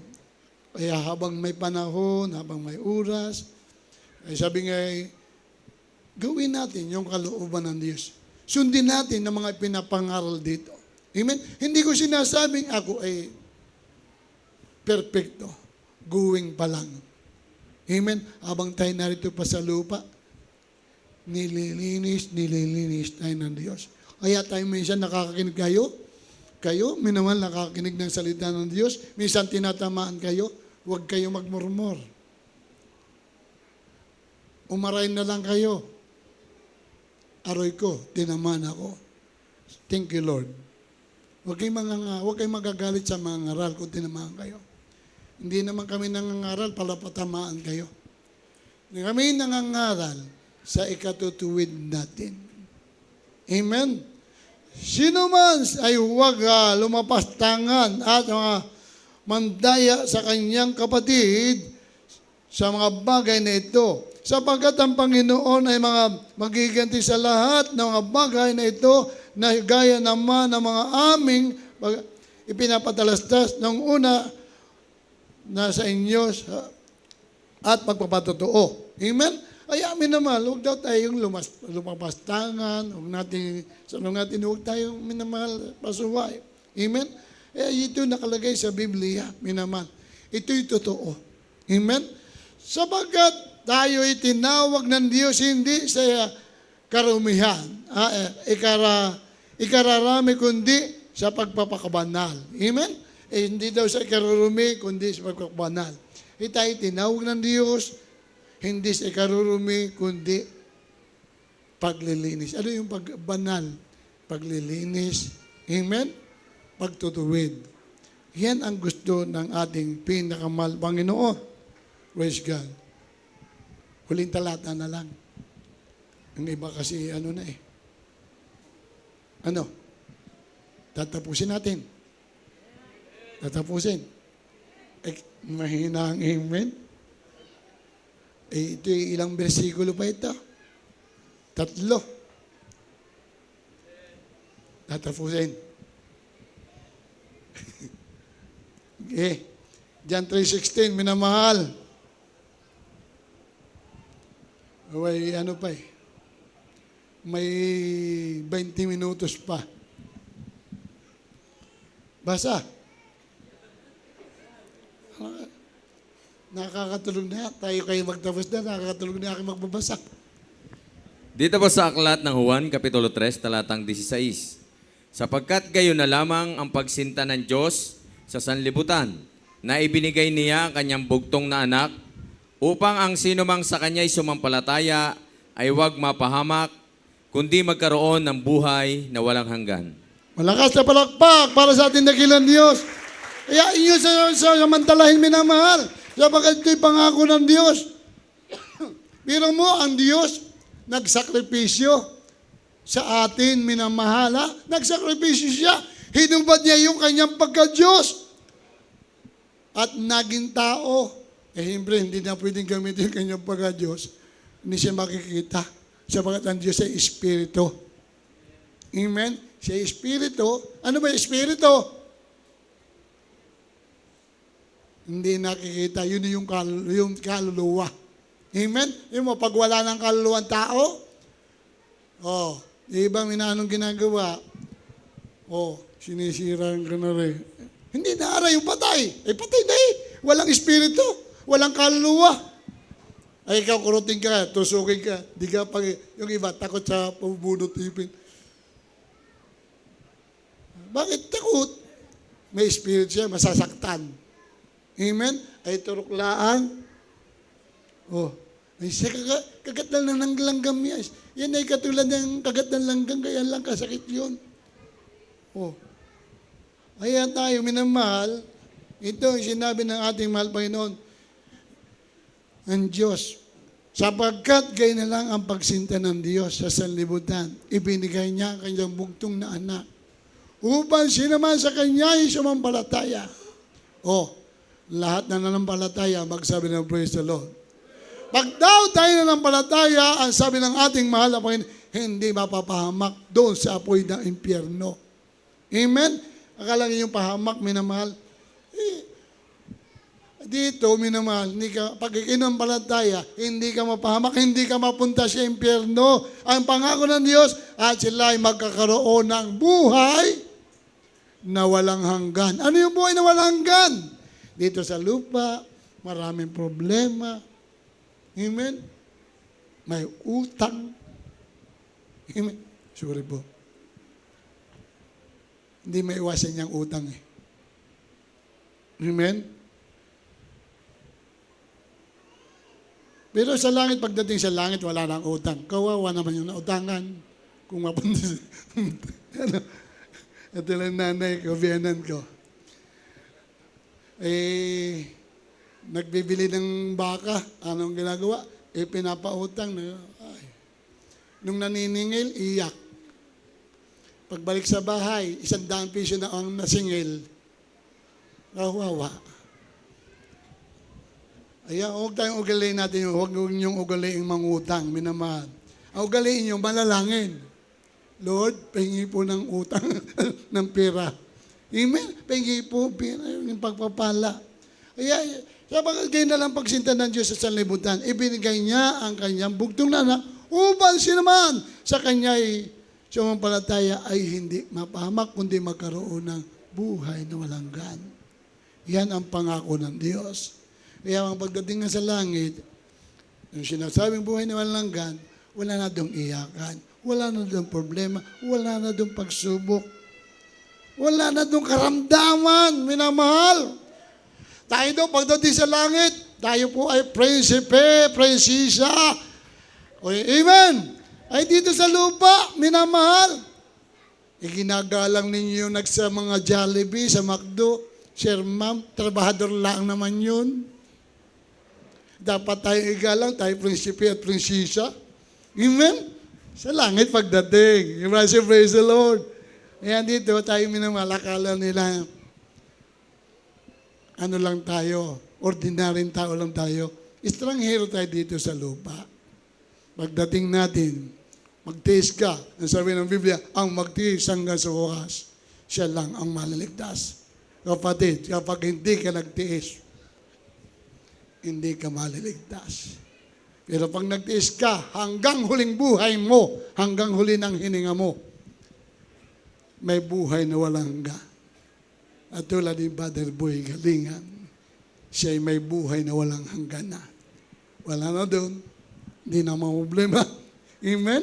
Kaya habang may panahon, habang may oras, ay sabi nga, gawin natin yung kalooban ng Diyos. Sundin natin ang mga pinapangaral dito. Amen? Hindi ko sinasabing ako ay perfecto. Going pa lang. Amen? Habang tayo narito pa sa lupa, nililinis tayo ng Diyos. Kaya tayo minsan nakakakinig kayo, minamahal nakakakinig ng salita ng Diyos, minsan tinatamaan kayo, huwag kayo magmurmur. Umaray na lang kayo. Aroy ko, tinamaan ako. Thank you, Lord. Huwag kayong magagalit sa mga ngaral kung tinamaan kayo. Hindi naman kami nangangaral para patamaan kayo. Kami nangangaral sa ikatutuwid natin. Amen? Sino man ay huwag lumapastangan at mandaya sa kanyang kapatid sa mga bagay na ito. Sapagkat ang Panginoon ay magiganti sa lahat ng mga bagay na ito na gaya naman ng mga aming ipinapatalastas ng una na sa inyo at pagpapatotoo. Amen? Ay amin naman, huwag daw tayong lumapastangan, huwag tayong minamahal pasuway. Amen? Ito nakalagay sa Biblia, minamahal. Ito'y totoo. Amen? Sapagkat tayo'y tinawag ng Diyos hindi sa karumihan, ikararami kundi sa pagpapakabanal. Amen? Hindi daw sa ikarurumi kundi sa pagpapakabanal. Tayo tinawag ng Diyos hindi sa ikarurumi, kundi paglilinis. Ano yung pagbanal? Paglilinis. Amen? Pagtutuwid. Yan ang gusto ng ating pinakamahal Panginoon. Praise God. Huling talata na lang. Ang iba kasi ano na eh. Ano? Tatapusin natin. Tatapusin. Eh, mahina ang amen. Eh, ito ilang bersikulo pa ito? 3. Tatapusin. Okay. John 3:16, minamahal. May ano pa eh. May 20 minutos pa. Basa. Nakakatulog na. Tayo kayo magtapos na. Nakakatulog na aking magbabasa. Dito po sa aklat ng Juan, Kapitulo 3, talatang 16. Sapagkat gayon na lamang ang pagsinta ng Diyos sa sanlibutan, na ibinigay niya ang kanyang bugtong na anak, upang ang sinumang sa kanya'y sumampalataya ay huwag mapahamak, kundi magkaroon ng buhay na walang hanggan. Malakas na palakpak para sa ating dakilang Diyos. Kaya inyo sa samantalahin minamahal. Sapagkat ito'y pangako ng Diyos. Biro mo, ang Diyos nagsakripisyo sa atin minamahala. Nagsakripisyo siya. Hinubad niya yung kanyang pagka-Diyos. At naging tao. Eh, siyempre, hindi na pwedeng gamitin yung kanyang pagka-Diyos. Hindi siya makikita. Sapagkat ang Diyos ay Espiritu. Amen? Siya ay Espiritu. Ano ba yung Espiritu? Hindi nakikita. Yun yung kaluluwa. Amen? Yung mo, pag wala ng kaluluwang tao, ibang minanong ginagawa, sinisiraan ka na rin. Hindi naara yung patay. Eh, patay na eh. Walang espiritu. Walang kaluluwa. Ay, ikaw kurutin ka, tusukin ka. Di ka pag, yung iba, takot sa pabunot ipin. Bakit takot? May spirit siya, masasaktan. Amen? Ay turuklaan. Ay siya kagat lang ng langgam niya. Yan ay katulad ng kagat ng langgam, kaya lang kasakit yun. Kaya tayo minamahal, ito ang sinabi ng ating mahal Panginoon, ang Diyos, sapagkat gay na lang ang pagsinta ng Diyos sa sanlibutan, ibinigay niya ang kanyang bugtong na anak, upang sinaman sa kanya ay sumampalataya. Lahat na nanampalataya, magsabi ng praise the Lord. Pag daw tayo nanampalataya, ang sabi ng ating mahal na Panginoon, hindi mapapahamak doon sa apoy ng impyerno. Amen? Akala niyo yung pahamak, minamahal. Dito, minamahal, pag inampalataya, hindi ka mapahamak, hindi ka mapunta sa impyerno. Ang pangako ng Diyos, at sila ay magkakaroon ng buhay na walang hanggan. Ano yung buhay na walang hanggan? Dito sa lupa, maraming problema. Amen? May utang. Amen? Sorry po. Hindi may iwasan niyang utang eh. Amen? Pero sa langit, pagdating sa langit, wala nang utang. Kawawa naman yung nautangan. Kung mapunta sa... Ito lang nanay ko, biyanan ko. Nagbibili ng baka. Anong ginagawa? Pinapautang. Nung naniningil, iyak. Pagbalik sa bahay, 100 piso na ang nasingil. Kawawa. Ayan, huwag tayong ugaliin natin yung, huwag niyong ugaliin mangutang, minamahal. Ang ugaliin niyo, manalangin. Lord, pahingi po ng utang ng pera. Amen? Pahingi po, yung pagpapala. Kaya, sapagkat kayo na lang pagsinta ng Diyos sa sanlibutan, ibinigay niya ang kanyang bugtong na anak, upang sinaman sa kanya'y sumampalataya ay hindi mapahamak, kundi magkaroon ng buhay na walang hanggan. Yan ang pangako ng Diyos. Kaya ang pagdating nga sa langit, yung sinasabing buhay na walang hanggan, wala na doong iyakan, wala na doong problema, wala na doong pagsubok, wala na doong karamdaman, minamahal. Tayo daw, pagdating sa langit, tayo po ay prinsipe, prinsesa. Amen. Ay dito sa lupa, minamahal. Iginagalang ninyo sa mga Jollibee, sa McDo. Sir, ma'am, trabahador lang naman yun. Dapat tayo igalang, tayo prinsipe at prinsisa. Amen? Sa langit pagdating. Praise the Lord. Ayan dito, tayo minamalakala nila. Ano lang tayo, ordinaryong tao lang tayo. Estranghero tayo dito sa lupa. Pagdating natin, magtiis ka. Ang sabi ng Biblia, ang magtiis hanggang sa oras, siya lang ang maliligtas. Kapatid, kapag hindi ka nagtiis, hindi ka maliligtas. Pero pag nagtiis ka, hanggang huling buhay mo, hanggang huli ng hininga mo, may buhay na walang hanggan. At tulad ni Brother Boy Galingan, siya ay may buhay na walang hanggan na. Wala na doon. Hindi na mga problema. Amen?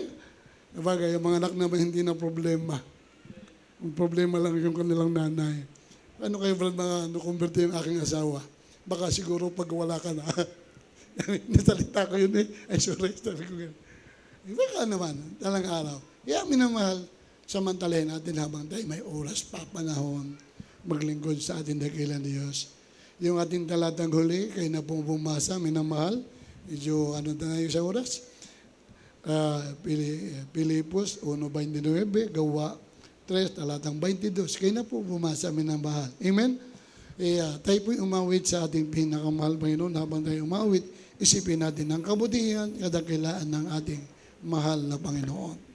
Kapag yung mga anak naman hindi na problema. Ang problema lang yung kanilang nanay. Ano kayo, Brad, converte yung aking asawa? Baka siguro pag wala ka na. Nasalita ko yun eh. Ay, sorry. Sabi ko yun. Baka naman, talang araw. Kaya minamahal, samantalahin natin habang tayo may oras pa, panahon, maglingkod sa ating dakilan ni Diyos. Yung ating talatang huli, kayo na pong bumasa, minamahal, medyo ano na yung sa oras? Pilipos 1:29, Gawa 3, talatang 22. Kayo na po bumasa, minamahal. Amen? Tayo po umawit sa ating pinakamahal Panginoon. Habang tayo umawit, isipin natin ang kabutihan, kadakilaan ng ating mahal na Panginoon.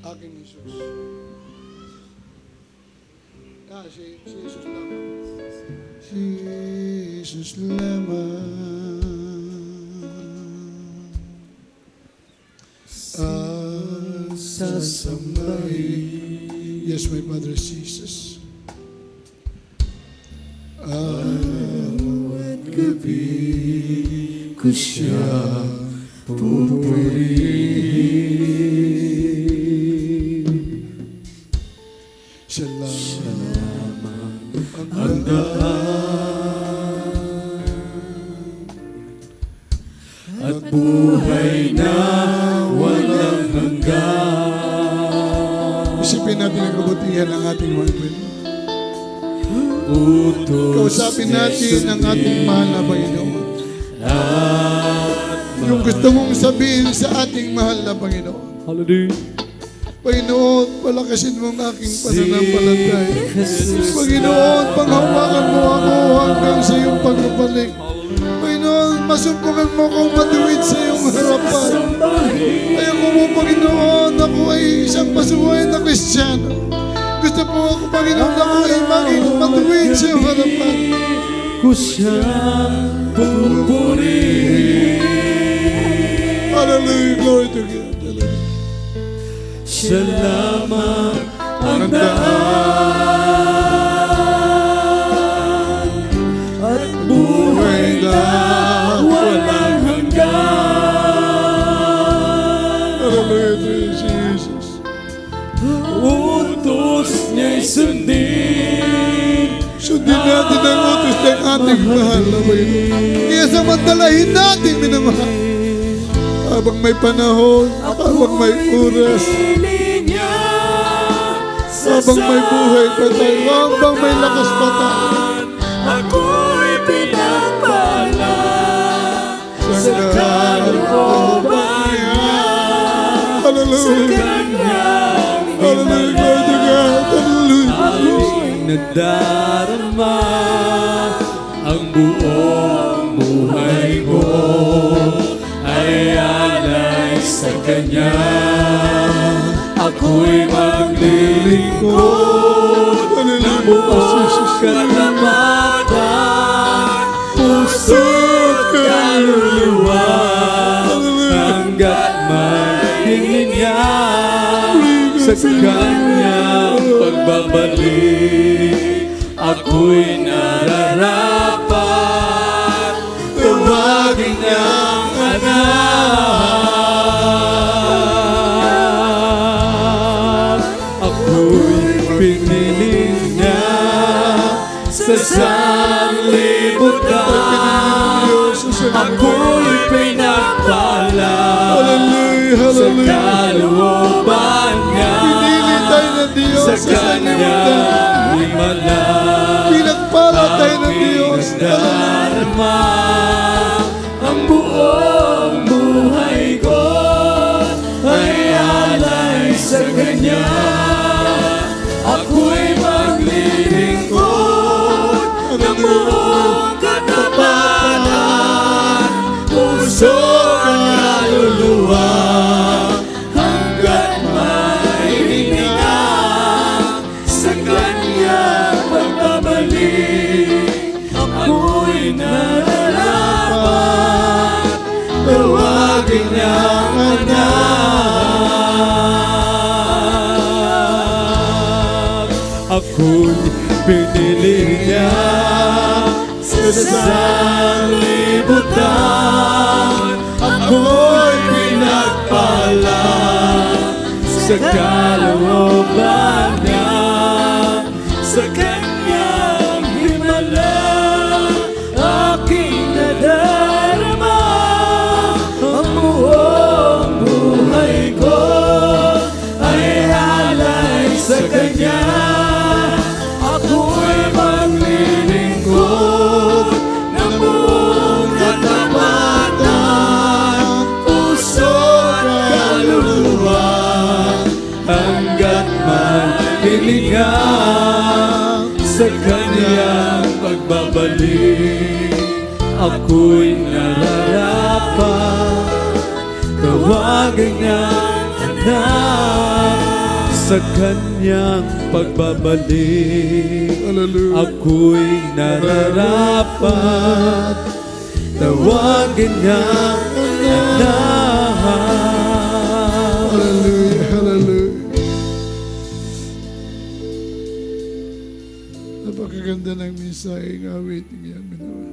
Aking Jesus. Si Jesus lamang. Si Jesus lamang. Ang sasambahin. Yes, my Father Jesus. Araw at gabi ko siya pupurihin. Siya lamang ang daan at buhay na walang hanggan. Isipin natin ang kabutihan ng ating mahal Panginoon. Kausapin natin ang ating mahal na Panginoon. Yung gusto mong sabihin sa ating mahal na Panginoon. Hallelujah. Panginoon, palakasin mo ang aking pananampalataya. Panginoon, panghawakan mo ako hanggang sa iyong pagbabalik. Panginoon, masumpukan mo akong matuwid sa iyong harapan. Ayoko mo, Panginoon, ako ay isang masuwayan na Kristiyano. Gusto po ako, Panginoon, ako ay maging matuwid sa iyong harapan. Ko siya pupurihin. Hallelujah, glory to God. Siya lamang ang daan at buhay na walang hanggan. Hallelujah, Jesus. Utos niya'y sundin. Sundin natin ang utos ng ating mahal na Panginoon. Kaya samantalahin natin, minamahal. Habang may panahon, habang may oras, habang may buhay pa tayo, habang may lakas pa tayo. Ako'y pinagpala sa kalooban niya. Hallelujah. Hallelujah. Glory to God. Hallelujah. Ako'y nadarama ang buong buhay ko ay alay sa Kanya. Ako'y maglilingkod ng buong katapatan, puso't kaluluwa, hanggat mahingin niya sa Kanyang pagbabalik. Ako'y nararapat, tawagin niyang anak. sanlibutan, ako'y pinagpala Hallelujah, sa hallelujah. kalooban niya. Pinili tayo ng Diyos Sa sa kanya sanlibutan. himala, Pinagpala tayo ng Diyos. aking nadarama. Ang buong buhay ko ay alay sa kanya. Ako'y maglilingkod ng buong katapatan, puso at kaluluwa, hanggat may hininga sa kanyang pagbabalik. Ako'y nararapat, tawagin niyang anak. Ako'y pinili niya sa sanlibutan, ako'y pinagpala sa kalooban niya. Sa kanyang himala, aking nadarama. Ang buong buhay ko ay alay sa kanya. Ako'y maglilingkod ng buong katapatan, puso at kaluluwa, hanggat maghilinga sa kanyang pagbabalik. Ako'y nararapat, tawagin niyang anak. Sa kanyang pagbabalik, Hallelujah. ako'y nararapat, tawagin niyang anak. Hallelujah, hallelujah. Napakaganda ng mensahe ng awiting yan, minawa.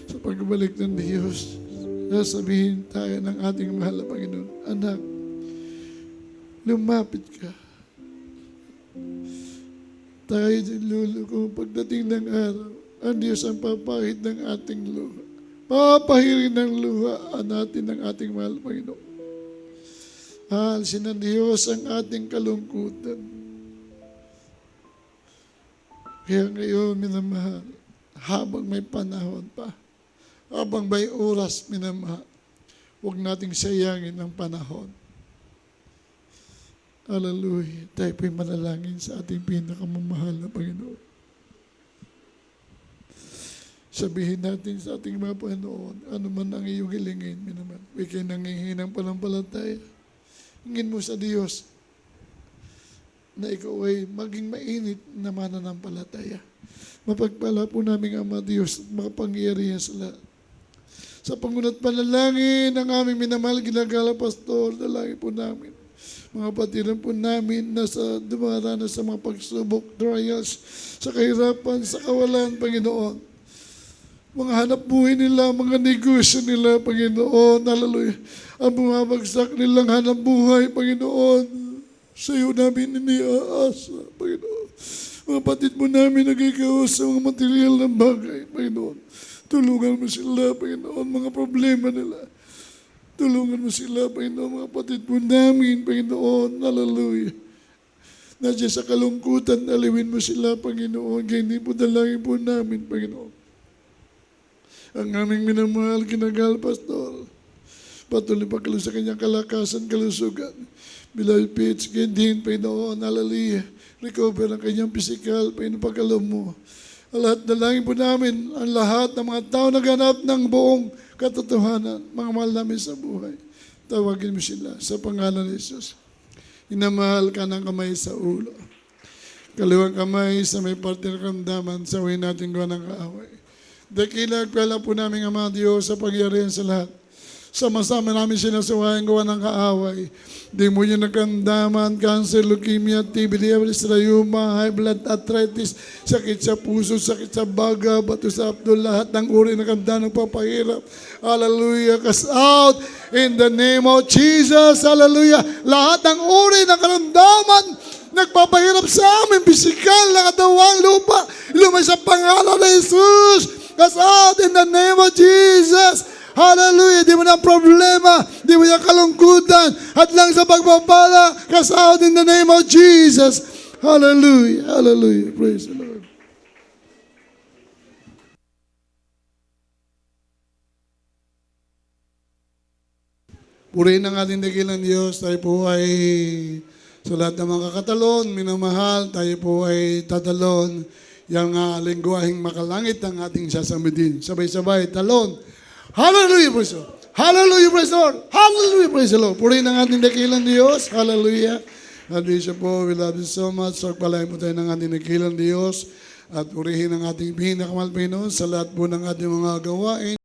Sa pagbalik ng Diyos, sasabihin tayo ng ating mahal na Panginoon, anak, lumapit ka. Tayo din, Lolo, kung pagdating ng araw, ang Diyos ang papahid ng ating luha. Papahirin ng luha natin ng ating mahal na Panginoon. Alisin ng Diyos ang ating kalungkutan. Kaya ngayon, minamahal, habang may panahon pa, habang may oras, minamahal, huwag nating sayangin ang panahon. Hallelujah. Tayo po'y manalangin sa ating pinakamamahal na Panginoon. Sabihin natin sa ating mga Panginoon, ano man ang iyong hilingin, minaman. Huwag kayo nangihingi ng panampalataya. Hingin mo sa Diyos na ikaw ay maging mainit na mananampalataya. Mapagpala po namin Ama Diyos at makapangyarihan sa lahat. Sa pangunat panalangin ng aming minamahal ginagala pastor, dalangin po namin. Mga patiran po namin na sa dumaranas sa mga pagsubok, trials, sa kahirapan, sa kawalan, Panginoon. Mga hanap buhay nila, mga negosyo nila, Panginoon, hallelujah. Ang bumabagsak nilang hanap buhay, Panginoon, sa iyo namin iniaasa, Panginoon. Mga patid mo namin nagkikaos sa mga material ng bagay, Panginoon. Tulungan mo sila, Panginoon, mga problema nila. Tulungan mo sila, Panginoon, mga patid po namin, Panginoon, hallelujah. Nandiyan sa kalungkutan, aliwin mo sila, Panginoon, kaya hindi po dalangin po namin, Panginoon. Ang aming minamahal, kinagal, Pastor, patuloy pagkalo sa kanyang kalakasan, kalusugan. Bilal Pitts, din, Panginoon, hallelujah. Recover ang kanyang physical, Panginoon, pagkalo mo. Lahat dalangin po namin, ang lahat ng mga tao naghanap ng buong katotohanan, mga mahal namin sa buhay. Tawagin mo sila sa pangalan ni Jesus. Inamahal ka ng kamay sa ulo. Kaliwang kamay sa may parte ng kamdaman, sa way natin gawa ng kaaway. Dakilag pala po namin Ama Diyos sa pangyarihan sa lahat. Sama-sama namin sinasuwayan gawa ng kaaway. Di mo yung nagkandaman, cancer, leukemia, TB, diabetes, rheuma, high blood, arthritis, sakit sa puso, sakit sa baga, bato sa abdo, lahat ng uri ng kamdaman nagpapahirap. Hallelujah, cast out in the name of Jesus. Hallelujah. Lahat ng uri ng karamdaman nagpapahirap sa amin, pisikal na katawang lupa, lumay sa pangalan ni Jesus. Cast out in the name of Jesus. Hallelujah. Di mo na problema, di mo na kalungkutan, at lang sa pagpapala, cast out in the name of Jesus. Hallelujah. Hallelujah. Praise the Lord. Purihin ang ating dakilang Diyos. Tayo po ay sa lahat ng mga katalon, minamahal, tayo po ay tatalon. Yang lingwaheng makalangit ang ating sasamidin. Sabay-sabay, talon. Hallelujah, praise the Lord. Hallelujah, praise the Lord. Hallelujah, praise the Lord. Purihin ang ating dakilang Diyos. Hallelujah. At Bishop po, we love you so much. So, palayan po tayo ng ating dakilang Diyos. At purihin ang ating pinakamahal Panginoon sa lahat po ng ating mga gawain.